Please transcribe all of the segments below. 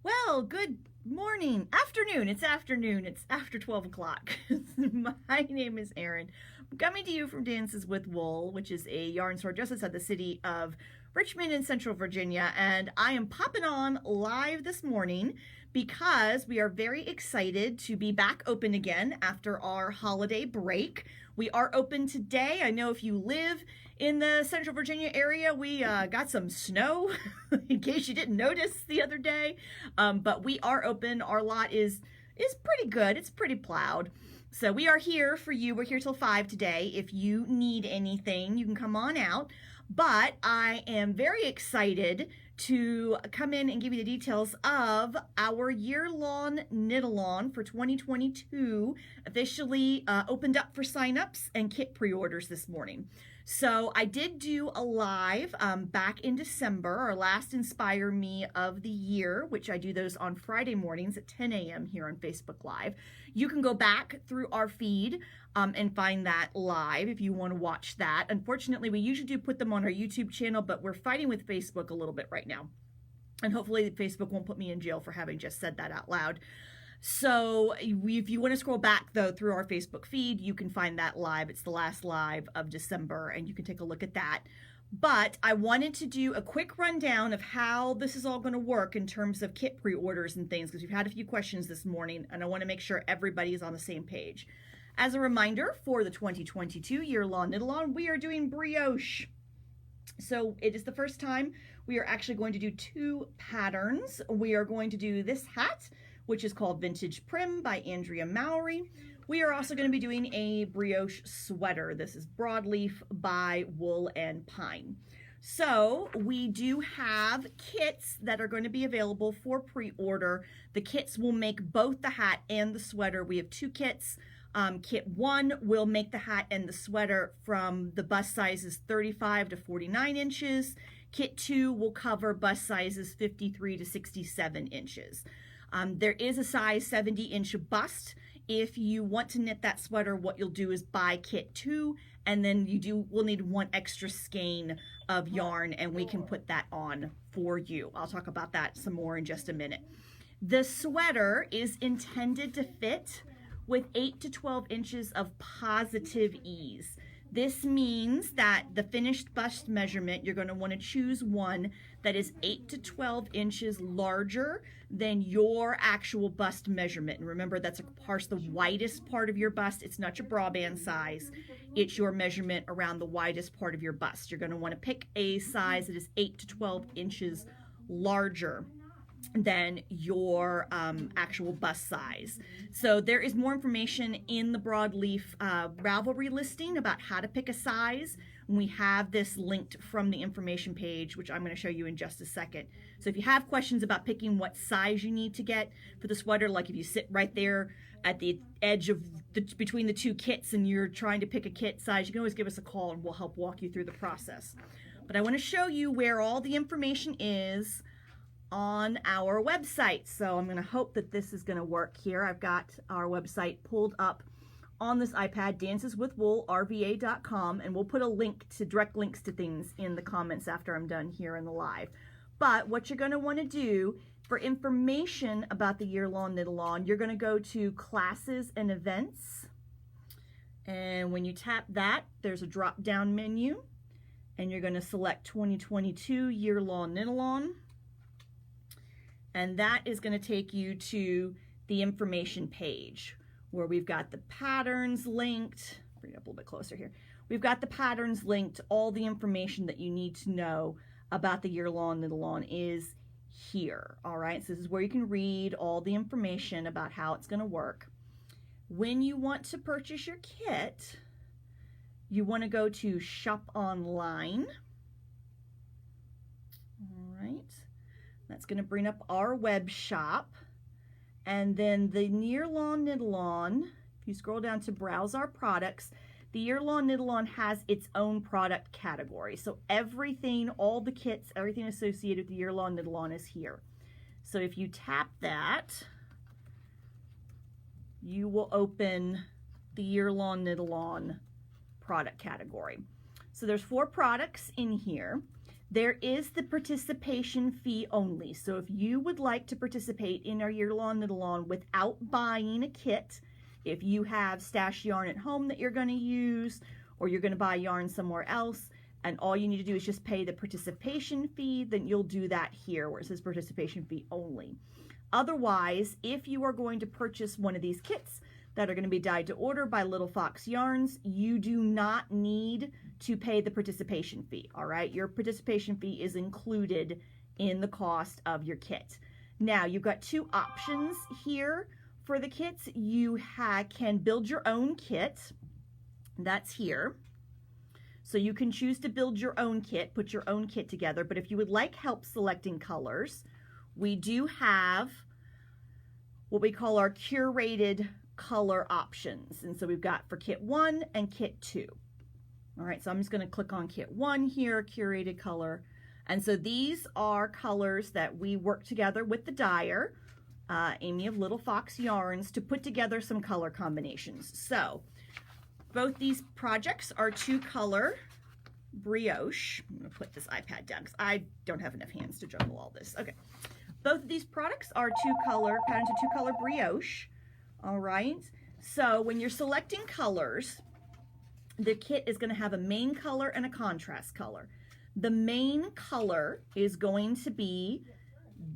Well, good morning, afternoon. It's afternoon. It's after 12 o'clock. My name is Erin. I'm coming to you from Dances with Wool, which is a yarn store just outside the city of Richmond in Central Virginia. And I am popping on live this morning because we are very excited to be back open again after our holiday break. We are open today. I know if you live in the Central Virginia area, we got some snow in case you didn't notice the other day. But we are open. Our lot is pretty good. It's pretty plowed. So we are here for you. We're here till 5 today. If you need anything, you can come on out. But I am very excited to come in and give you the details of our year-long knit-along for 2022 officially opened up for signups and kit pre-orders this morning. So I did do a live back in December, our last Inspire Me of the year, which I do those on Friday mornings at 10 a.m. here on Facebook Live. You can go back through our feed and find that live if you want to watch that. Unfortunately, we usually do put them on our YouTube channel, but we're fighting with Facebook a little bit right now. And hopefully Facebook won't put me in jail for having just said that out loud. So if you want to scroll back, though, through our Facebook feed, you can find that live. It's the last live of December, and you can take a look at that. But I wanted to do a quick rundown of how this is all going to work in terms of kit pre-orders and things, because we've had a few questions this morning, and I want to make sure everybody is on the same page. As a reminder, for the 2022 year-long knit-along, we are doing brioche. So it is the first time we are actually going to do 2 patterns. We are going to do this hat, which is called Vintage Prim by Andrea Mowry. We are also going to be doing a brioche sweater. This is broadleaf by Wool and Pine. So we do have kits that are going to be available for pre-order. The kits will make both the hat and the sweater. We have 2 kits. Kit 1 will make the hat and the sweater from the bust sizes 35 to 49 inches. Kit 2 will cover bust sizes 53 to 67 inches. There is a size 70-inch bust. If you want to knit that sweater, what you'll do is buy kit 2, and then we'll need 1 extra skein of yarn, and we can put that on for you. I'll talk about that some more in just a minute. The sweater is intended to fit with 8 to 12 inches of positive ease. This means that the finished bust measurement, you're going to want to choose one that is 8 to 12 inches larger than your actual bust measurement. And remember, that's of course the widest part of your bust. It's not your bra band size. It's your measurement around the widest part of your bust. You're going to want to pick a size that is 8 to 12 inches larger than your actual bust size. So there is more information in the broadleaf Ravelry listing about how to pick a size. We have this linked from the information page, which I'm going to show you in just a second. So if you have questions about picking what size you need to get for the sweater, like if you sit right there at the edge of between the 2 kits and you're trying to pick a kit size, you can always give us a call and we'll help walk you through the process. But I want to show you where all the information is on our website. So I'm going to hope that this is going to work here. I've got our website pulled up on this iPad, danceswithwoolrva.com, and we'll put a link to direct links to things in the comments after I'm done here in the live. But what you're going to want to do for information about the year-long knit-along, you're going to go to classes and events, and when you tap that, there's a drop-down menu, and you're going to select 2022 year-long knit-along. And that is going to take you to the information page where we've got the patterns linked. Bring it up a little bit closer here. We've got the patterns linked. All the information that you need to know about the year-long knit-along is here. All right, so this is where you can read all the information about how it's going to work. When you want to purchase your kit, you want to go to Shop Online. All right. That's going to bring up our web shop. And then the year-long knit-along, if you scroll down to browse our products, the year-long knit-along has its own product category. So everything, all the kits, everything associated with the year-long knit-along is here. So if you tap that, you will open the year-long knit-along product category. So there's 4 products in here. There is the participation fee only. So if you would like to participate in our year-long knit-along without buying a kit, if you have stash yarn at home that you're going to use, or you're going to buy yarn somewhere else, and all you need to do is just pay the participation fee, then you'll do that here where it says participation fee only. Otherwise, if you are going to purchase one of these kits that are going to be dyed to order by Little Fox Yarns, you do not need to pay the participation fee, all right? Your participation fee is included in the cost of your kit. Now, you've got two options here for the kits. You can build your own kit. That's here. So you can choose to build your own kit, put your own kit together, but if you would like help selecting colors, we do have what we call our curated color options. And so we've got for kit 1 and kit 2. All right, so I'm just going to click on kit 1 here, curated color. And so these are colors that we work together with the dyer, Amy of Little Fox Yarns, to put together some color combinations. So both these projects are 2-color brioche. I'm going to put this iPad down because I don't have enough hands to juggle all this. Okay. Both of these products are 2-color, patterned to 2-color brioche. All right. So when you're selecting colors, the kit is going to have a main color and a contrast color. The main color is going to be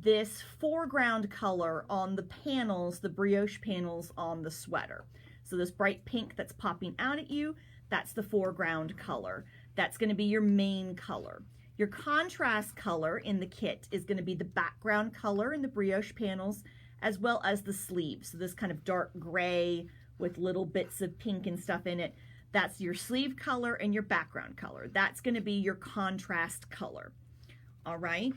this foreground color on the panels, the brioche panels on the sweater. So this bright pink that's popping out at you, that's the foreground color. That's going to be your main color. Your contrast color in the kit is going to be the background color in the brioche panels, as well as the sleeves. So this kind of dark gray with little bits of pink and stuff in it. That's your sleeve color and your background color. That's going to be your contrast color. All right.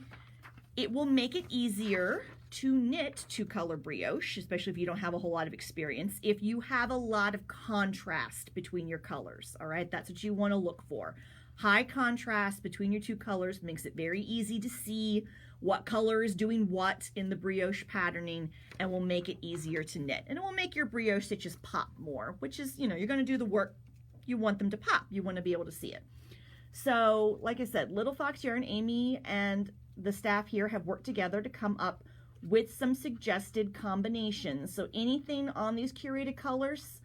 It will make it easier to knit 2-color brioche, especially if you don't have a whole lot of experience, if you have a lot of contrast between your colors. All right. That's what you want to look for. High contrast between your 2 colors makes it very easy to see what color is doing what in the brioche patterning, and will make it easier to knit. And it will make your brioche stitches pop more, which is, you know, you're going to do the work. You want them to pop. You want to be able to see it. So, like I said, Little Fox Yarn, Amy and the staff here have worked together to come up with some suggested combinations. So anything on these curated colors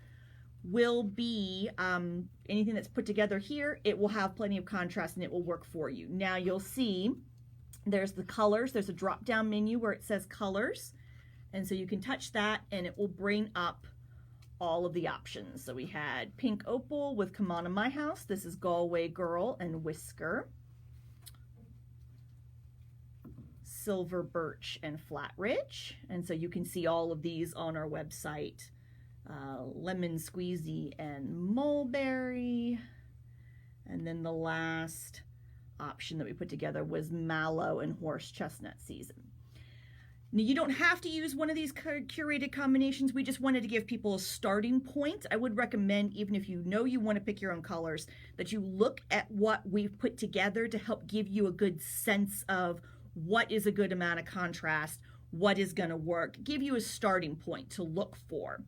will be anything that's put together here. It will have plenty of contrast and it will work for you. Now you'll see there's the colors. There's a drop down menu where it says colors, and so you can touch that and it will bring up all of the options. So we had Pink Opal with Come On in My House. This is Galway Girl and Whisker. Silver Birch and Flat Ridge. And so you can see all of these on our website. Lemon Squeezy and Mulberry. And then the last option that we put together was Mallow and Horse Chestnut Season. Now, you don't have to use one of these curated combinations. We just wanted to give people a starting point. I would recommend, even if you know you want to pick your own colors, that you look at what we've put together to help give you a good sense of what is a good amount of contrast, what is going to work, give you a starting point to look for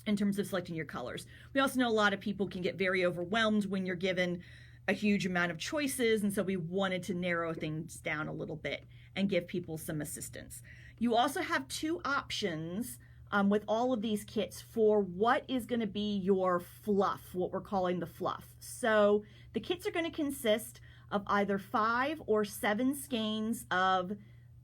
in terms of selecting your colors. We also know a lot of people can get very overwhelmed when you're given a huge amount of choices, and so we wanted to narrow things down a little bit and give people some assistance. You also have 2 options with all of these kits for what is going to be your fluff, what we're calling the fluff. So the kits are going to consist of either 5 or 7 skeins of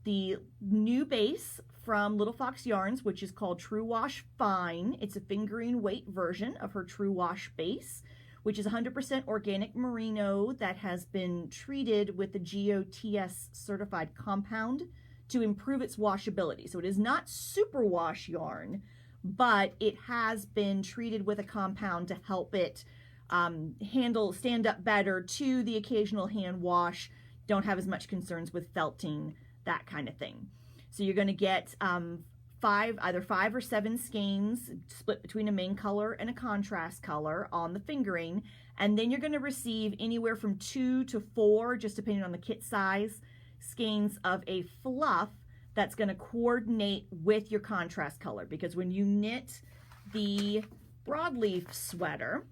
the new base from Little Fox Yarns, which is called True Wash Fine. It's a fingering weight version of her True Wash base, which is 100% organic merino that has been treated with the GOTS certified compound to improve its washability. So it is not superwash yarn, but it has been treated with a compound to help it stand up better to the occasional hand wash, don't have as much concerns with felting, that kind of thing. So you're going to get either 5 or 7 skeins split between a main color and a contrast color on the fingering, and then you're going to receive anywhere from 2 to 4, just depending on the kit size, skeins of a fluff that's going to coordinate with your contrast color, because when you knit the broadleaf sweater,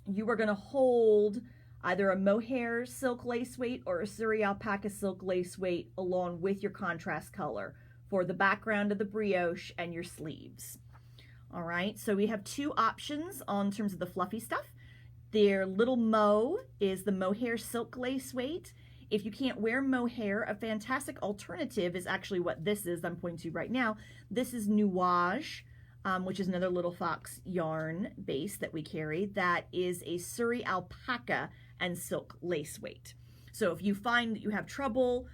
you are going to hold either a mohair silk lace weight or a Surrey alpaca silk lace weight along with your contrast color for the background of the brioche and your sleeves. All right, so we have two options on terms of the fluffy stuff. Their little mo is the mohair silk lace weight. If you can't wear mohair, a fantastic alternative is actually what this is I'm pointing to right now. This is nuage, which is another Little Fox yarn base that we carry. That is a Surrey alpaca and silk lace weight. So if you find that you have trouble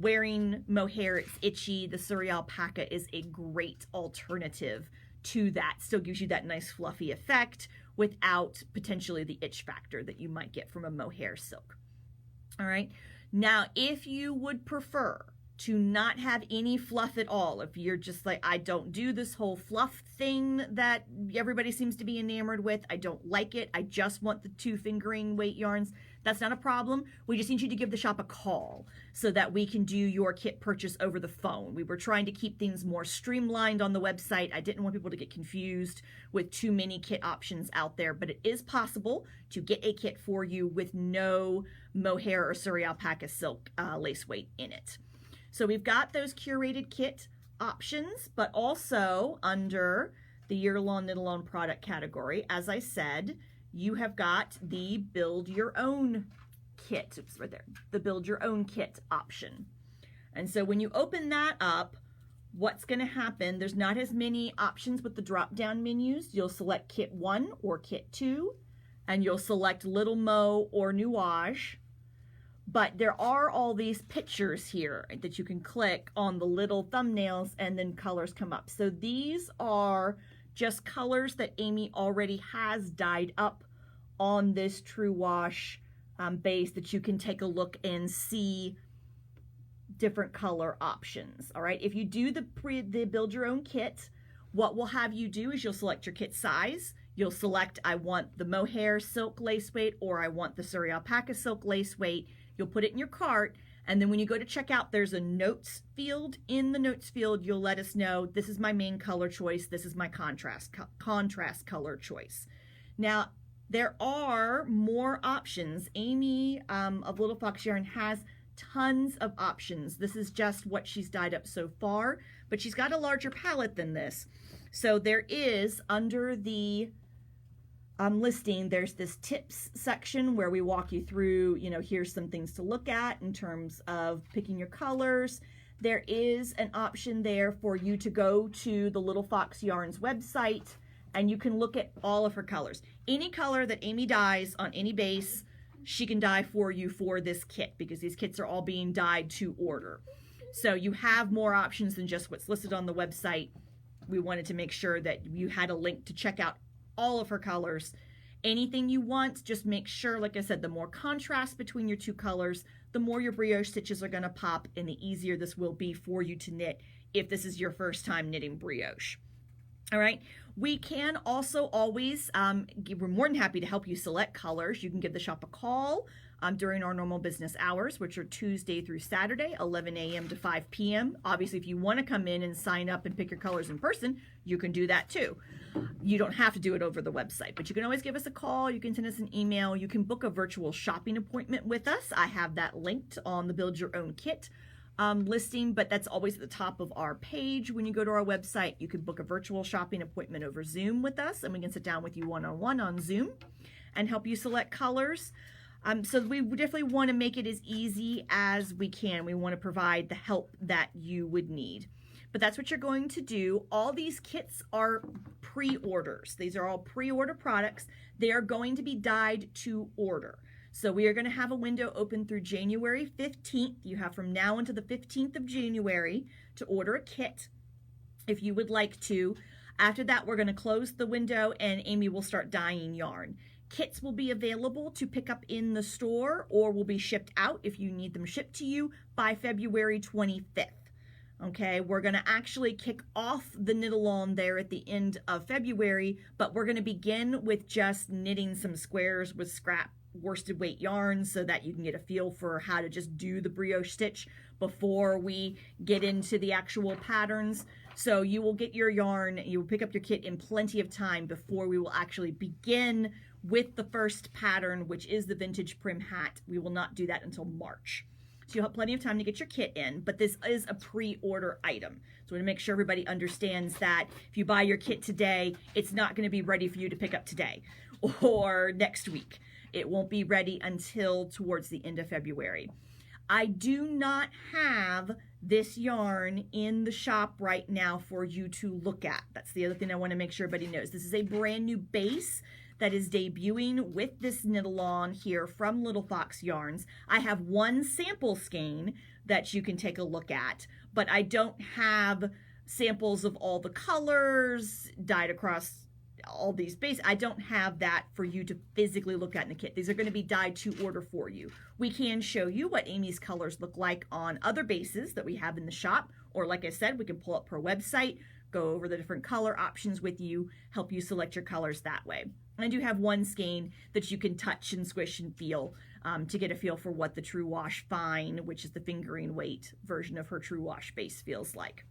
wearing mohair, it's itchy, the Surrey alpaca is a great alternative to that. Still gives you that nice fluffy effect without potentially the itch factor that you might get from a mohair silk. All right, now if you would prefer to not have any fluff at all, if you're just like, I don't do this whole fluff thing that everybody seems to be enamored with, I don't like it, I just want the 2 fingering weight yarns, that's not a problem. We just need you to give the shop a call so that we can do your kit purchase over the phone. We were trying to keep things more streamlined on the website. I didn't want people to get confused with too many kit options out there, but it is possible to get a kit for you with no mohair or Surrey alpaca silk lace weight in it. So we've got those curated kit options, but also under the year-long knit-along product category, as I said, you have got the build your own kit. It's right there, the build your own kit option. And so when you open that up, what's going to happen, there's not as many options with the drop-down menus. You'll select kit 1 or kit 2, and you'll select Little Mo or Nuage. But there are all these pictures here that you can click on the little thumbnails and then colors come up. So these are just colors that Amy already has dyed up on this True Wash base that you can take a look and see different color options. All right, if you do the build your own kit, what we'll have you do is you'll select your kit size. You'll select, I want the mohair silk lace weight or I want the Surrey alpaca silk lace weight. You'll put it in your cart, and then when you go to checkout, there's a notes field. In the notes field, you'll let us know, this is my main color choice, this is my contrast color choice. Now, there are more options. Amy of Little Fox Yarn has tons of options. This is just what she's dyed up so far, but she's got a larger palette than this. So there is, under the listing, there's this tips section where we walk you through, you know, here's some things to look at in terms of picking your colors. There is an option there for you to go to the Little Fox Yarns website and you can look at all of her colors. Any color that Amy dyes on any base, she can dye for you for this kit because these kits are all being dyed to order. So you have more options than just what's listed on the website. We wanted to make sure that you had a link to check out all of her colors. Anything you want, just make sure, like I said, the more contrast between your 2 colors, the more your brioche stitches are going to pop and the easier this will be for you to knit if this is your first time knitting brioche. All right, we can also always, we're more than happy to help you select colors. You can give the shop a call during our normal business hours, which are Tuesday through Saturday, 11 a.m. to 5 p.m. Obviously, if you want to come in and sign up and pick your colors in person, you can do that too. You don't have to do it over the website, but you can always give us a call. You can send us an email. You can book a virtual shopping appointment with us. I have that linked on the Build Your Own Kit listing, but that's always at the top of our page. When you go to our website, you can book a virtual shopping appointment over Zoom with us, and we can sit down with you one-on-one on Zoom and help you select colors. So we definitely want to make it as easy as we can. We want to provide the help that you would need. But that's what you're going to do. All these kits are pre-orders. These are all pre-order products. They are going to be dyed to order. So we are going to have a window open through January 15th. You have from now until the 15th of January to order a kit if you would like to. After that, we're going to close the window and Amy will start dyeing yarn. Kits will be available to pick up in the store or will be shipped out if you need them shipped to you by February 25th. Okay, we're going to actually kick off the knit along there at the end of February, but we're going to begin with just knitting some squares with scrap worsted weight yarn so that you can get a feel for how to just do the brioche stitch before we get into the actual patterns. So you will get your yarn, you will pick up your kit in plenty of time before we will actually begin with the first pattern, which is the vintage prim hat. We will not do that until March. So you'll have plenty of time to get your kit in, but this is a pre-order item. So I want to make sure everybody understands that if you buy your kit today, it's not going to be ready for you to pick up today or next week. It won't be ready until towards the end of February. I do not have this yarn in the shop right now for you to look at. That's the other thing I want to make sure everybody knows. This is a brand new base that is debuting with this knit-along here from Little Fox Yarns. I have one sample skein that you can take a look at, but I don't have samples of all the colors dyed across all these bases. I don't have that for you to physically look at in the kit. These are going to be dyed to order for you. We can show you what Amy's colors look like on other bases that we have in the shop, or like I said, we can pull up her website, go over the different color options with you, help you select your colors that way. And I do have one skein that you can touch and squish and feel to get a feel for what the True Wash Fine, which is the fingering weight version of her True Wash base, feels like.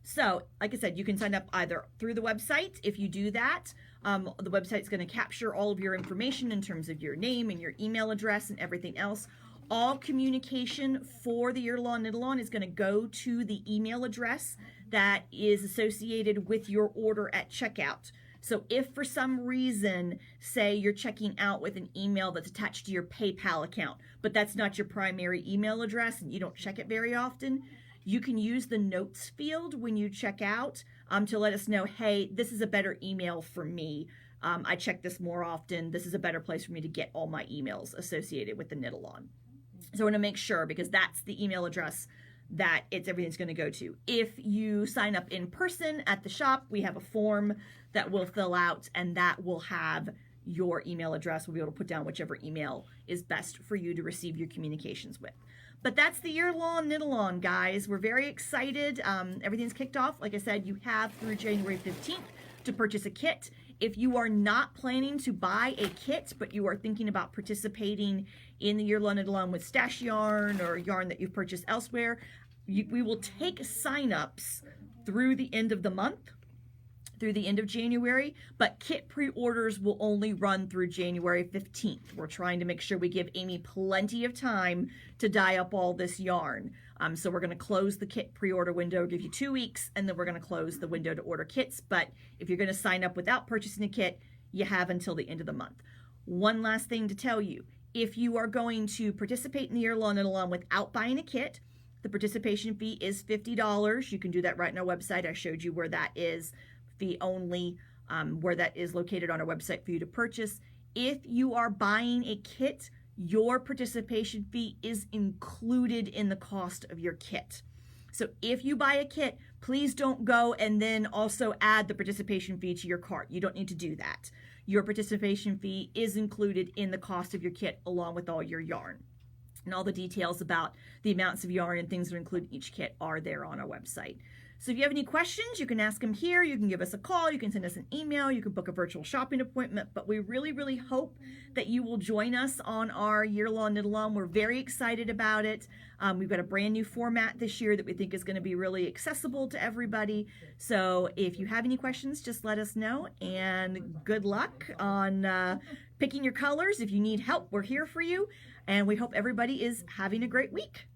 So, like I said, you can sign up either through the website. If you do that, the website's going to capture all of your information in terms of your name and your email address and everything else. All communication for the year-long knit-along is going to go to the email address that is associated with your order at checkout. So if for some reason, say you're checking out with an email that's attached to your PayPal account, but that's not your primary email address and you don't check it very often, you can use the notes field when you check out to let us know, hey, this is a better email for me. I check this more often. This is a better place for me to get all my emails associated with the knit-along. So I want to make sure, because that's the email address that everything's going to go to. If you sign up in person at the shop, we have a form that we'll fill out, and that will have your email address. We'll be able to put down whichever email is best for you to receive your communications with. But that's the year-long knit-along, guys. We're very excited. Everything's kicked off. Like I said, you have through January 15th to purchase a kit. If you are not planning to buy a kit, but you are thinking about participating in the year-long knit-along with stash yarn or yarn that you've purchased elsewhere, we will take sign-ups through the end of the month, through the end of January, but kit pre-orders will only run through January 15th. We're trying to make sure we give Amy plenty of time to dye up all this yarn. So we're going to close the kit pre-order window, give you 2 weeks, and then we're going to close the window to order kits. But if you're going to sign up without purchasing a kit, you have until the end of the month. One last thing to tell you, if you are going to participate in the year-long knit-along without buying a kit, the participation fee is $50. You can do that right on our website. I showed you where that is. Fee only, where that is located on our website for you to purchase. If you are buying a kit, your participation fee is included in the cost of your kit. So if you buy a kit, please don't go and then also add the participation fee to your cart. You don't need to do that. Your participation fee is included in the cost of your kit along with all your yarn. And all the details about the amounts of yarn and things that are included in each kit are there on our website. So if you have any questions, you can ask them here. You can give us a call. You can send us an email. You can book a virtual shopping appointment. But we really, really hope that you will join us on our year-long knit-along. We're very excited about it. We've got a brand new format this year that we think is going to be really accessible to everybody. So if you have any questions, just let us know. And good luck on picking your colors. If you need help, we're here for you. And we hope everybody is having a great week.